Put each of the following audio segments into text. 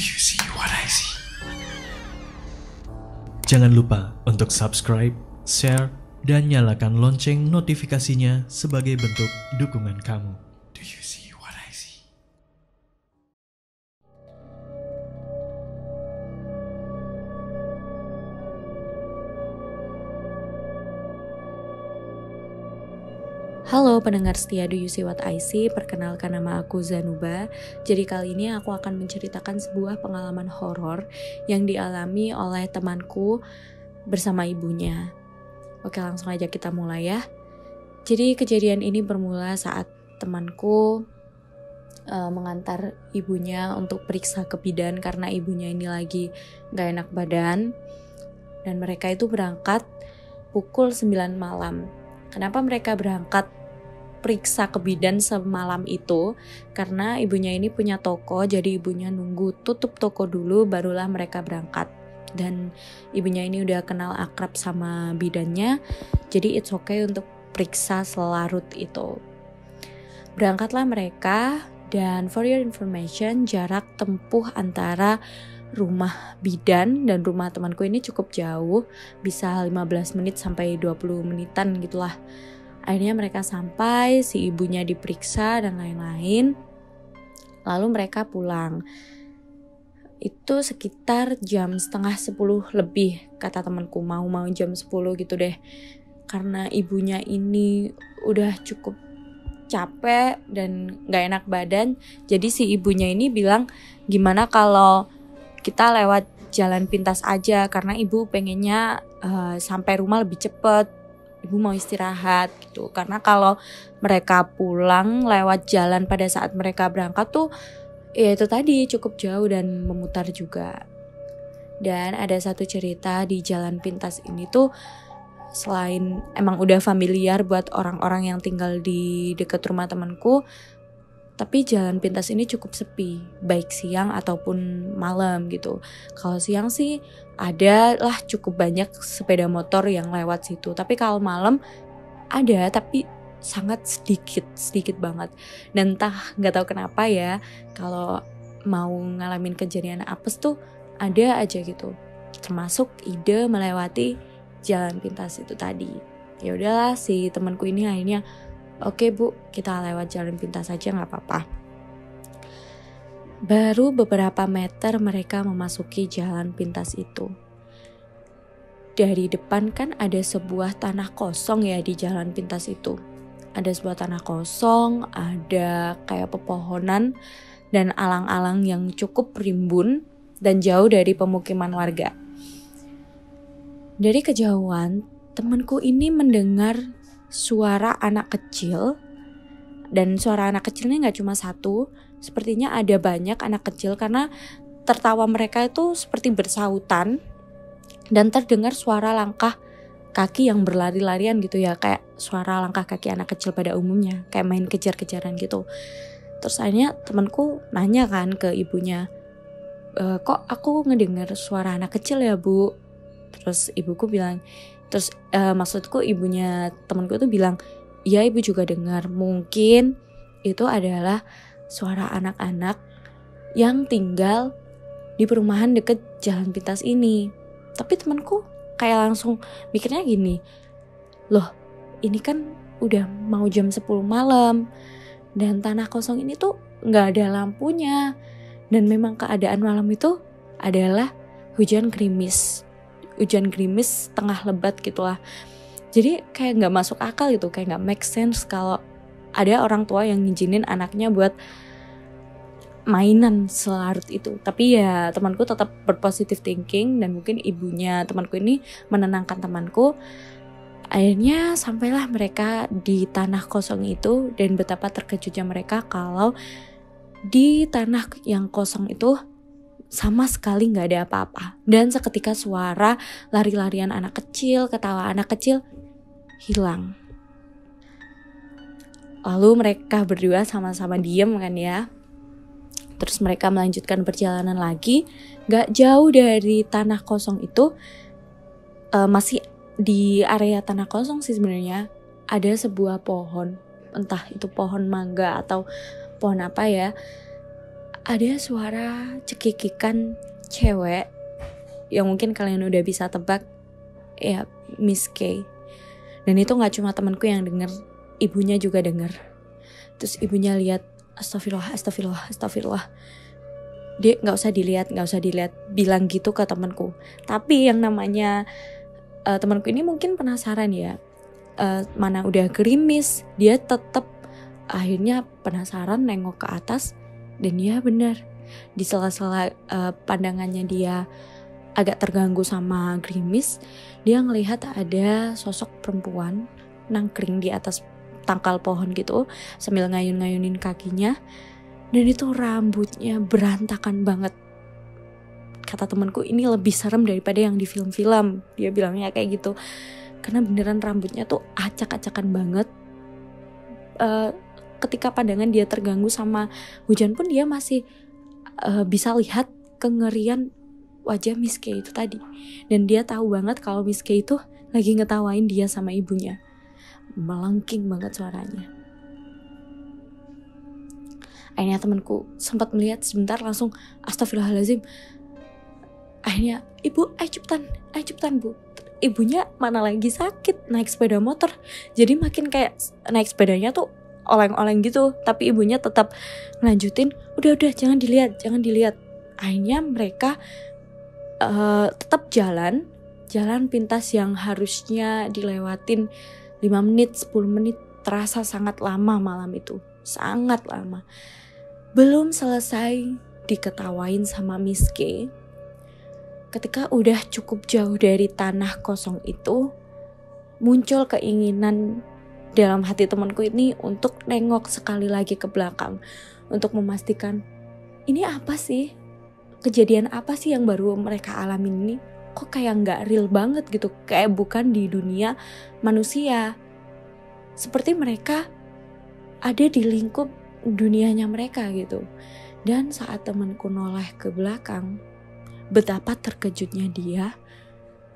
you see what I see? Jangan lupa untuk subscribe, share, dan nyalakan lonceng notifikasinya sebagai bentuk dukungan kamu. Do you see what I see? Halo pendengar setia Do You See What I See, perkenalkan nama aku Zanuba. Jadi kali ini aku akan menceritakan sebuah pengalaman horor yang dialami oleh temanku bersama ibunya. Oke, langsung aja kita mulai ya. Jadi kejadian ini bermula saat temanku mengantar ibunya untuk periksa ke bidan karena ibunya ini lagi gak enak badan. Dan mereka itu berangkat pukul 9 malam. Kenapa mereka berangkat periksa ke bidan semalam itu? Karena ibunya ini punya toko, jadi ibunya nunggu tutup toko dulu barulah mereka berangkat. Dan ibunya ini udah kenal akrab sama bidannya, jadi it's okay untuk periksa selarut itu. Berangkatlah mereka, dan for your information, jarak tempuh antara rumah bidan dan rumah temanku ini cukup jauh, bisa 15 menit sampai 20 menitan gitulah. Akhirnya mereka sampai, si ibunya diperiksa dan lain-lain. Lalu mereka pulang. Itu sekitar jam 9:30 lebih, kata temanku, mau jam 10 gitu deh. Karena ibunya ini udah cukup capek dan gak enak badan, jadi si ibunya ini bilang, gimana kalau kita lewat jalan pintas aja, karena ibu pengennya sampai rumah lebih cepet. Ibu mau istirahat gitu. Karena kalau mereka pulang lewat jalan pada saat mereka berangkat tuh, ya itu tadi cukup jauh dan memutar juga. Dan ada satu cerita di jalan pintas ini tuh, selain emang udah familiar buat orang-orang yang tinggal di dekat rumah temanku, tapi jalan pintas ini cukup sepi, baik siang ataupun malam gitu. Kalau siang sih ada lah cukup banyak sepeda motor yang lewat situ. Tapi kalau malam ada, tapi sangat sedikit banget. Dan entah nggak tahu kenapa ya, kalau mau ngalamin kejadian apes tuh ada aja gitu. Termasuk ide melewati jalan pintas itu tadi. Ya udahlah, si temanku ini akhirnya, oke bu, kita lewat jalan pintas aja gak apa-apa. Baru beberapa meter mereka memasuki jalan pintas itu. Dari depan kan ada sebuah tanah kosong ya di jalan pintas itu. Ada sebuah tanah kosong, ada kayak pepohonan dan alang-alang yang cukup rimbun dan jauh dari pemukiman warga. Dari kejauhan, temanku ini mendengar suara anak kecil, dan suara anak kecilnya gak cuma satu, sepertinya ada banyak anak kecil karena tertawa mereka itu seperti bersautan dan terdengar suara langkah kaki yang berlari-larian gitu ya, kayak suara langkah kaki anak kecil pada umumnya, kayak main kejar-kejaran gitu. Terus akhirnya temanku nanya kan ke ibunya, kok aku ngedengar suara anak kecil ya bu? Terus ibuku bilang, maksudku ibunya temanku tuh bilang, iya ibu juga dengar, mungkin itu adalah suara anak-anak yang tinggal di perumahan deket jalan pintas ini. Tapi temanku kayak langsung mikirnya gini, loh ini kan udah mau jam 10 malam dan tanah kosong ini tuh gak ada lampunya, dan memang keadaan malam itu adalah hujan gerimis tengah lebat gitulah. Jadi kayak gak masuk akal gitu, kayak gak make sense kalau ada orang tua yang ngizinin anaknya buat mainan selarut itu. Tapi ya temanku tetap berpositive thinking, dan mungkin ibunya temanku ini menenangkan temanku. Akhirnya sampailah mereka di tanah kosong itu, dan betapa terkejutnya mereka kalau di tanah yang kosong itu sama sekali gak ada apa-apa. Dan seketika suara lari-larian anak kecil, ketawa anak kecil hilang. Lalu mereka berdua sama-sama diem kan ya. Terus mereka melanjutkan perjalanan lagi. Gak jauh dari tanah kosong itu, masih di area tanah kosong sih sebenarnya, ada sebuah pohon. Entah itu pohon mangga atau pohon apa ya. ada suara cekikikan cewek yang mungkin kalian udah bisa tebak, ya Miss K. Dan itu gak cuma temanku yang denger, ibunya juga denger. Terus ibunya lihat, astagfirullah. Dia gak usah dilihat, bilang gitu ke temanku. Tapi yang namanya temanku ini mungkin penasaran ya, mana udah gerimis, dia tetap akhirnya penasaran nengok ke atas. Dan dia benar, di sela-sela pandangannya dia agak terganggu sama gerimis, dia ngelihat ada sosok perempuan nangkring di atas tangkal pohon gitu sambil ngayun-ngayunin kakinya, dan itu rambutnya berantakan banget. Kata temanku, ini lebih serem daripada yang di film-film, dia bilangnya kayak gitu, karena beneran rambutnya tuh acak-acakan banget. Ketika pandangan dia terganggu sama hujan pun dia masih bisa lihat kengerian wajah Miss K itu tadi. Dan dia tahu banget kalau Miss K itu lagi ngetawain dia sama ibunya. Melengking banget suaranya. Akhirnya temanku sempat melihat sebentar, langsung astagfirullahaladzim. Akhirnya, ibu, ayo cepetan bu. Ibunya mana lagi sakit, naik sepeda motor. Jadi makin kayak naik sepedanya tuh oleng-oleng gitu. Tapi ibunya tetap ngelanjutin, udah jangan dilihat. Akhirnya mereka tetap jalan pintas yang harusnya dilewatin 5 menit, 10 menit, terasa sangat lama malam itu. Sangat lama. Belum selesai diketawain sama Miss K, ketika udah cukup jauh dari tanah kosong itu, muncul keinginan dalam hati temanku ini untuk nengok sekali lagi ke belakang, untuk memastikan ini apa sih? Kejadian apa sih yang baru mereka alamin ini? Kok kayak gak real banget gitu, kayak bukan di dunia manusia. Seperti mereka ada di lingkup dunianya mereka gitu. Dan saat temanku noleh ke belakang, betapa terkejutnya dia.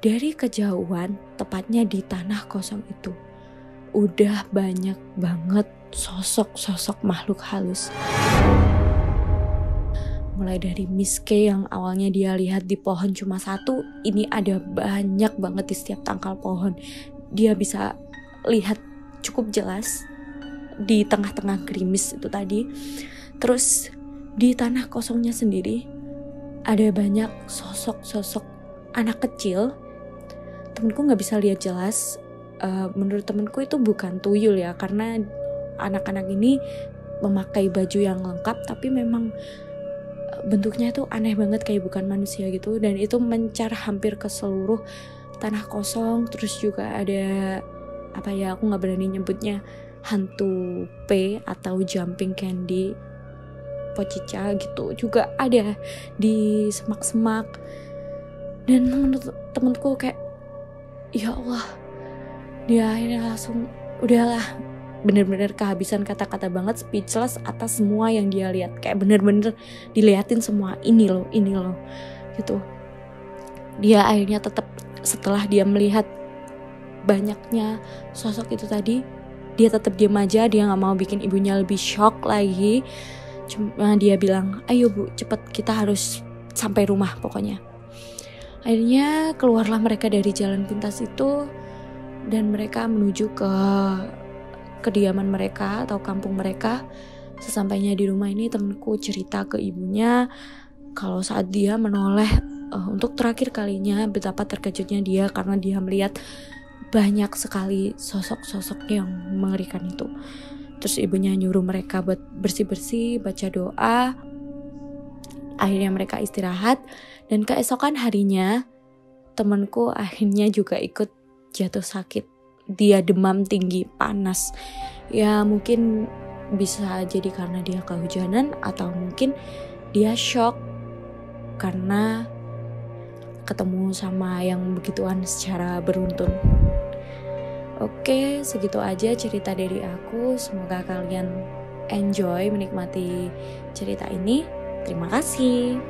Dari kejauhan, tepatnya di tanah kosong itu, udah banyak banget sosok-sosok makhluk halus. Mulai dari Miss K yang awalnya dia lihat di pohon cuma satu, ini ada banyak banget di setiap tangkal pohon. Dia bisa lihat cukup jelas di tengah-tengah gerimis itu tadi. Terus di tanah kosongnya sendiri ada banyak sosok-sosok anak kecil. Temenku gak bisa lihat jelas. Menurut temenku itu bukan tuyul ya, karena anak-anak ini memakai baju yang lengkap, tapi memang bentuknya itu aneh banget, kayak bukan manusia gitu. Dan itu mencar hampir ke seluruh tanah kosong. Terus juga ada apa ya, aku gak berani nyebutnya, hantu P atau jumping candy pocica gitu juga ada di semak-semak. Dan menurut temenku kayak, ya Allah, dia akhirnya langsung udahlah, bener-bener kehabisan kata-kata banget, speechless atas semua yang dia lihat. Kayak bener-bener diliatin semua, ini loh gitu. Dia akhirnya tetap, setelah dia melihat banyaknya sosok itu tadi, dia tetap diam aja. Dia gak mau bikin ibunya lebih shock lagi. Cuma dia bilang, ayo bu, cepet, kita harus sampai rumah pokoknya. Akhirnya keluarlah mereka dari jalan pintas itu, dan mereka menuju ke kediaman mereka atau kampung mereka. Sesampainya di rumah ini, temenku cerita ke ibunya kalau saat dia menoleh untuk terakhir kalinya, betapa terkejutnya dia karena dia melihat banyak sekali sosok-sosok yang mengerikan itu. Terus ibunya nyuruh mereka buat bersih-bersih, baca doa. Akhirnya mereka istirahat, dan keesokan harinya temanku akhirnya juga ikut jatuh sakit. Dia demam tinggi, panas. Ya mungkin bisa jadi karena dia kehujanan, atau mungkin dia shock karena ketemu sama yang begituan secara beruntun. Oke, segitu aja cerita dari aku. Semoga kalian enjoy menikmati cerita ini. Terima kasih.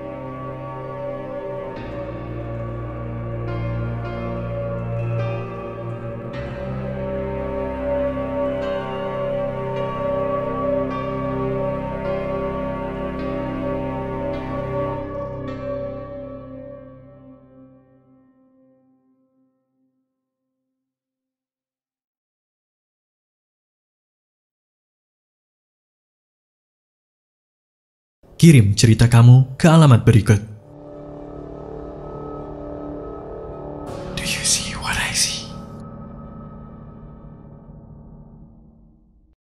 Kirim cerita kamu ke alamat berikut.